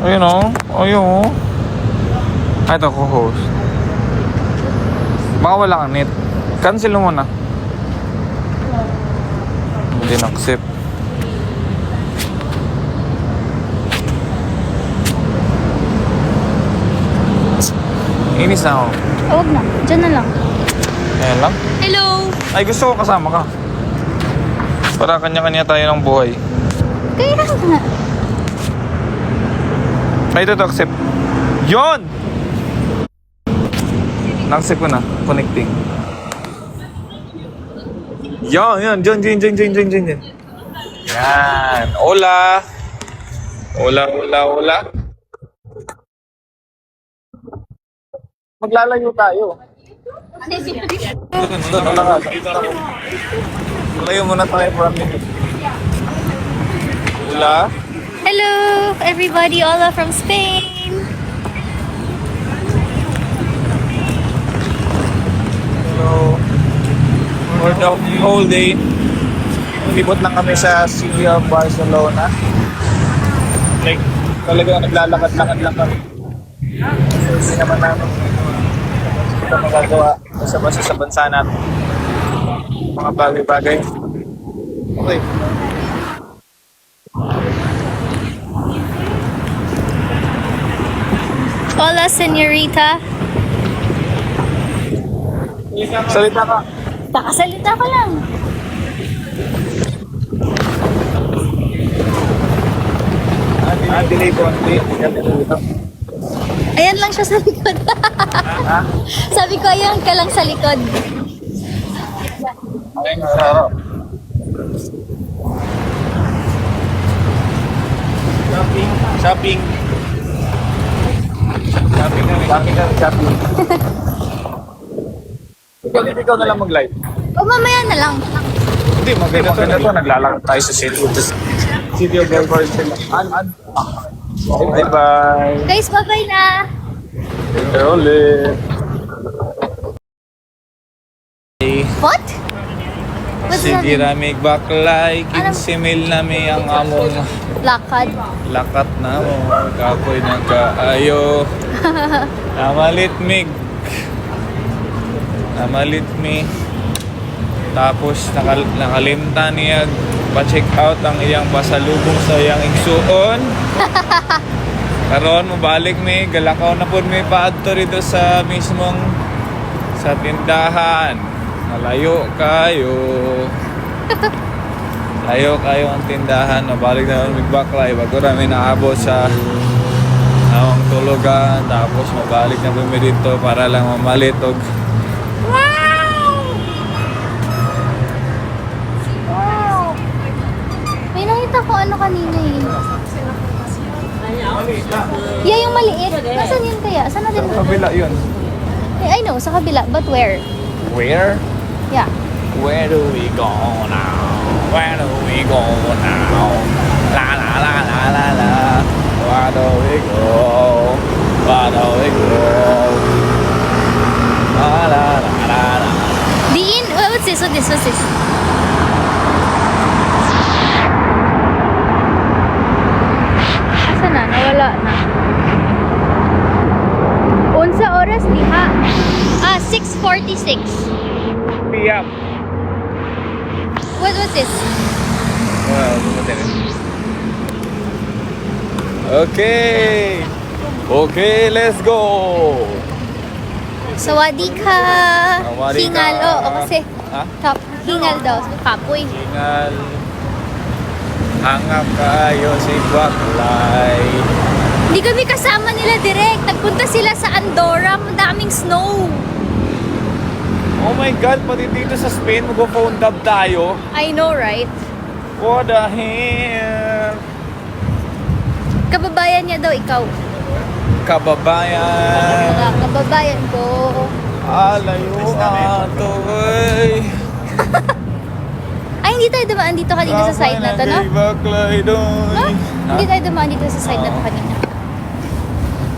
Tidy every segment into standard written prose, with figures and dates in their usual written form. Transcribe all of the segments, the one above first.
Ayun o. Ayun o. Ay, ito ko host. Baka wala kang net. Cancel mo na. Hindi na-accept. Inis na ako. Huwag na. Diyan na lang. Ayan lang. Hello! Ay, gusto ko kasama ka. Para kanya-kanya tayo ng buhay. Kaya nga. Ay, ito to, accept. Yon! Na-accept ko na. Connecting. Yan. Diyan. Yan. Hola. Hola. Maglalayo tayo. Layo muna tayo for a minute. Hola. Hello, everybody. Hola from Spain. Hello. For the whole day, libot lang kami sa city of Barcelona. Like, talaga naglalakad-lakad lang kami. Hindi naman namin ito magagawa basta sa bansa natin. Mga bagay-bagay. Okay. Hola, señorita. Salita ka. Nakasalita ka lang. Delay po. Ayan lang siya sa likod. Ha? Sabi ko, ayan ka lang sa likod. Ay, sarap. Shopping. Ikaw na lang mag-live. O, mamaya na lang. Hindi, maganda to. Naglalakad tayo sa City of Barcelona. Bye-bye. Guys, bye-bye na. Ulit. What? What's that? Sige ramig baklay, 15 mil na may ang among Lakad. lakat na mo. Kapoy ng kaayo. Namalit mi. Tapos nakalimta niya pa-check out ang iyang pasalubong sa iyang igsuon. Karon mabalik mi, galakaw na pud mi paadto rito sa mismong sa tindahan. Malayo kayo. Layo kayo ang tindahan. Mabalik na kami baklay bago namin naabot sa among tulugan. Tapos mabalik na kami dito para lang mamalit og May nakita ko ano kanina eh. Yeah, yung maliit. Nasaan yun kaya? Saan natin? kabila yun. I know, sa kabila. But where? Where? Yeah. Where do we go now? Where do we go now? La la la la la la. Where do we go? Where do we go? La la la la la. Diin, what's this? What's this? Asa na? Nawala na. Unsa oras diha? 6:46. PM. What's this? Well, okay. Okay, let's go. Sawadee ka. Sawadee ka. Hingal. Oo, kasi Ha? hingal daw. Kapoy. Tingal. Hangap kayo si Baklay. Hindi kami kasama nila direct. Nagpunta sila sa Andorra. Madaming snow. Oh my God, pati dito sa Spain, mag-phone dub tayo. I know, right? What the hell? Kababayan niya daw ikaw. Kababayan. Wala, kababayan ko. Alayo ato, eh. Ay, hindi tayo dumaan dito kanina sa side na to, no? Baklay doon. No? Hindi tayo dumaan dito sa side na to kanina.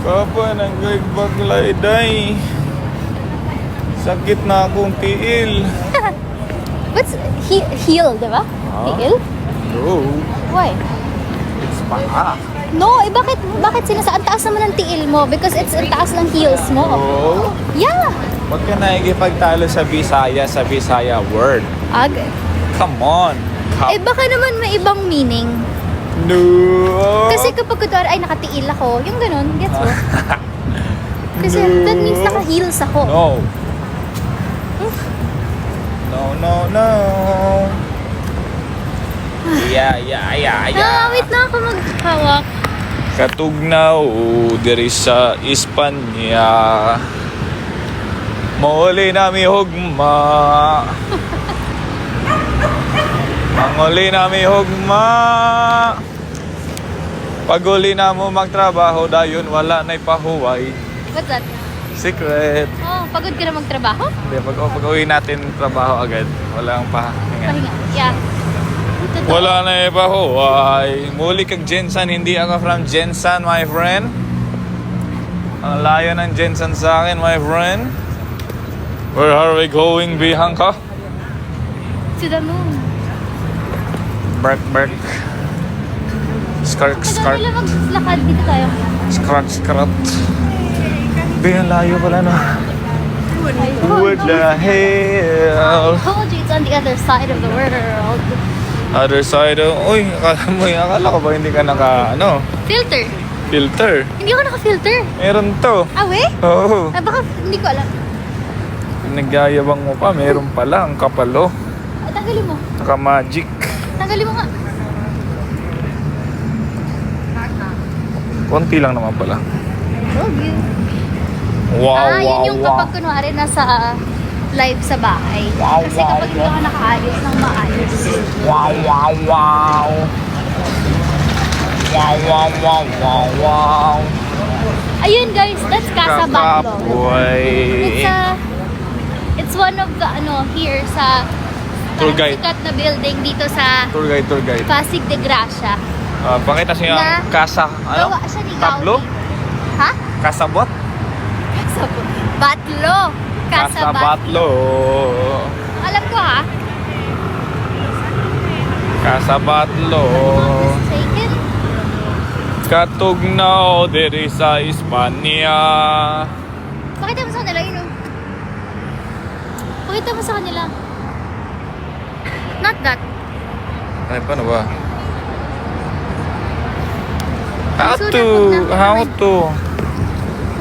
Kapa ng baklay day. Sakit na akong tiil. What's heel, di ba? Huh? Heel? No. Why? It's paa. No, bakit sinasa ang taas naman ng tiil mo? Because it's ang taas ng heels mo. Oh. Yeah. Huwag ka nakikipagtalo sa Bisaya word. Ag. Come on. Eh baka naman may ibang meaning. No. Kasi kapag kunwari, ay nakatiil ako, yung ganun, gets mo? Kasi that means naka-heels ako. No. No. Yeah. Wait na ako maghawak. Katugnaw diri sa Espanya. Mauli nami hugma. Manguli nami hugma. Paguli na mo magtrabaho dayon wala na'y pahuway. What's that? Secret. Oh, pagod ka na magtrabaho? Hindi, pag-uwi natin trabaho agad. Walang pahinga. Pahinga. Yeah. Totoo. Wala na ipahuway. Muli kag Jensen, hindi ako from Jensen, my friend. Ang layo ng Jensen sa akin, my friend. Where are we going, Bianca? To the moon. Berk. Skark. Madami lang maglakad dito tayo. Skrat. Ang layo pala no. What the hell? I told you it's on the other side of the world. Other side of... Uy, akala ko ba hindi ka Filter. filter? Hindi ako naka-filter. Meron to. Ah, we? Oo. Ah, baka hindi ko alam. Nagyayabang mo pa, meron pala. Ang kapalo. Ah, tanggalin mo. Naka-magic. Tanggalin mo nga. Konti lang naman pala. Told you. Wow, Yun yung kapag kunwari nasa live sa bahay. Wow, Kasi kapag hindi ka nakaayos ng maayos. Wow. Ayun guys, that's Casa Batlo. Kakapoy. It's one of the here sa Tour guide. sikat na building dito sa Tour guide. Pasig de Gracia. Pakita siya Na- yung kasa, Gawa siya ni Tablo? Gaudi. Ha? Kasabot? Batlo. Casa Batlo. Kasabatlo. Alam ko ha. Kasabatlo. Mistaken. Katugnaw diri sa Espanya. Pakita mo sa kanila yun. Pakita mo sa kanila. Not that. Ay, paano ba? How Sulat, to, wag na. how to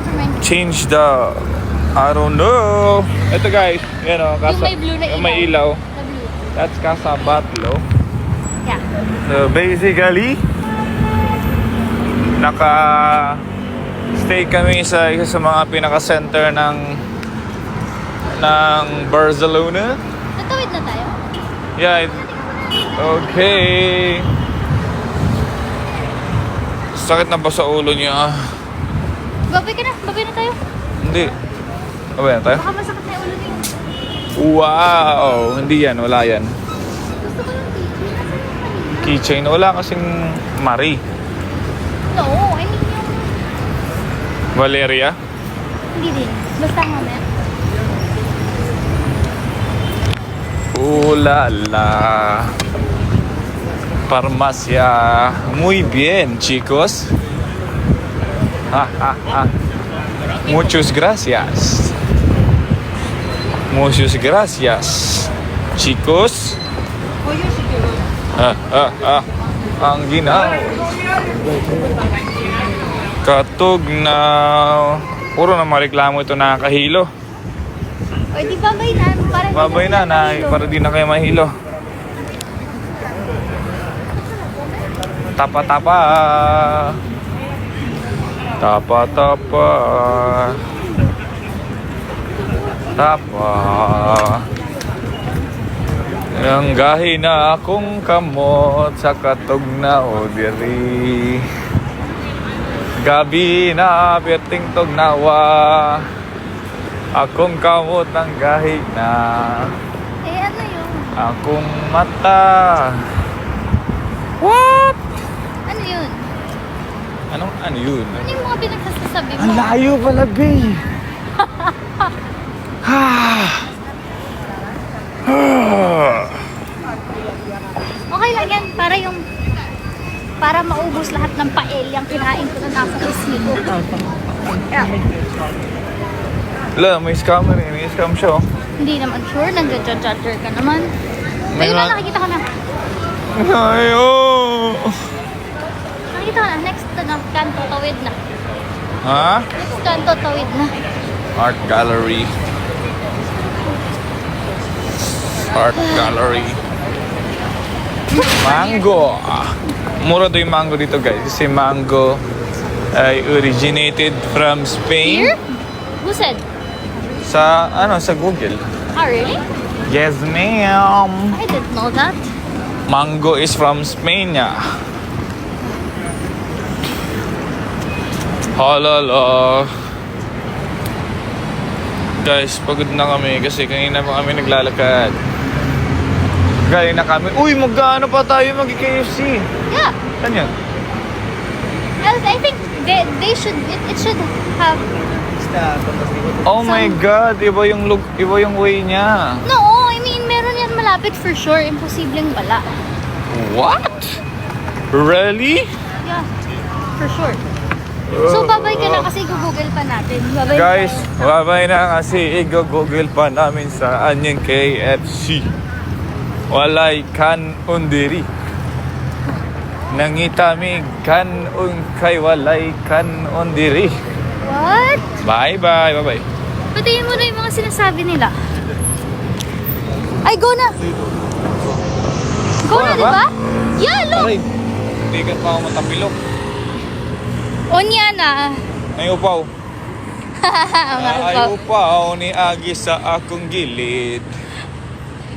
Never mind. change the, I don't know. Ito guys, yan o. Yung may blue na yung may ilaw. The blue. That's Kasabatlo. Yeah. So basically, stay kami sa isa sa mga pinaka-center ng Barcelona. Natawid na tayo. Yeah. Okay. Sakit na ba sa ulo niya? Babay ka na. Babay na tayo. Hindi. Babay na tayo? Baka masakit na yung ulo niyo. Wow! Hindi yan. Wala yan. Gusto ko yung keychain. Keychain. Wala kasing Marie. No, I mean yung... Valeria? Hindi din. Basta mamaya. Ulala. Farmacia. Muy bien, chicos. Muchas gracias. Muchas gracias, chicos. Ang ginaw. Katugnaw. Puro na mareklamo ito nakakahilo. O, di babay na. Para Babay na, para di na kayo mahilo. Tapa-tapa. Tapa-tapa. Tapa. Ang gahi na akong kamot sa katugnaw diri. Gabi na berting tugnawa. Akong kamot ang gahi na. Eh, ano yun? Akong mata. What? Ano yun? Ano yun? Ano yung mga pinagsasabi mo? Ang layo pala, babe. Okay lang yan. Para yung para maubos lahat ng paelyang kinain ko na nasa resibo. Yeah. Wala, may scammer eh. May scam siya oh. Hindi naman sure, nag-judger ka naman. Ayun na, nakikita ko na. Ayo! Nakikita ko na, next kanto, tawid na. Ha? Next kanto, tawid na. Art gallery. Art gallery. Mango. Mura to yung mango dito guys. Kasi mango ay originated from Spain. Here? Who said? Sa Google. Ah, really? Yes ma'am. I didn't know that. Mango is from Spain ya. Halala. Guys, pagod na kami kasi kanina pa kami naglalakad. Galing na kami. Uy, magkano pa tayo mag-KFC? Yeah. Ano yan? I think they should, it should have... Oh my God, iba yung way niya. No, I mean, meron yan malapit for sure. Imposibleng wala. What? Really? Yeah, for sure. So, babay ka na kasi google pa natin. Babay Guys, tayo. babay na kasi i-google pa namin saan yung KFC. Walay kan undiri. Nangitamig kan kay walay kan undiri. What? Bye-bye, bye-bye. Patayin mo na yung mga sinasabi nila. Ay, go na! Go Go na, na di ba? ba? Yeah, look! Aray, tigat pa ako matapilok. Onya na. Ay upaw. Ay Mga upaw ni Agi sa akong gilid.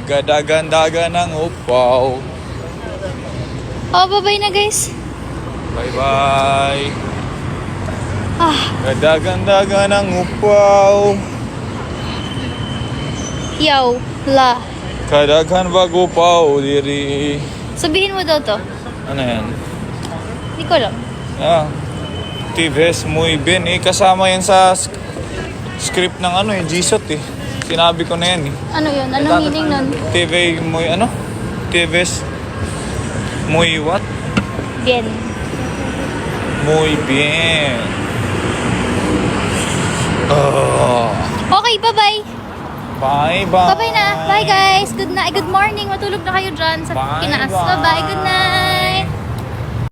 Gadagandaga ng upaw. Oh, bye-bye na guys. Bye-bye. Ah, Gadagandaga ng upaw. yaw, la. Kadaghan bag upaw diri. Sabihin mo daw to. Ano yan? Hindi ko alam. Ah. Tives muy bien. Kasama yan sa script ng Gisot eh. Sinabi ko na yan eh. Ano yun? Anong meaning nun? TV muy Tives muy what? Bien. Muy bien. Oh. Okay, bye-bye. Bye-bye. Bye-bye na. Bye guys. Good night. Good morning. Matulog na kayo dyan sa Bye-bye. kinaas. Bye-bye. Good night.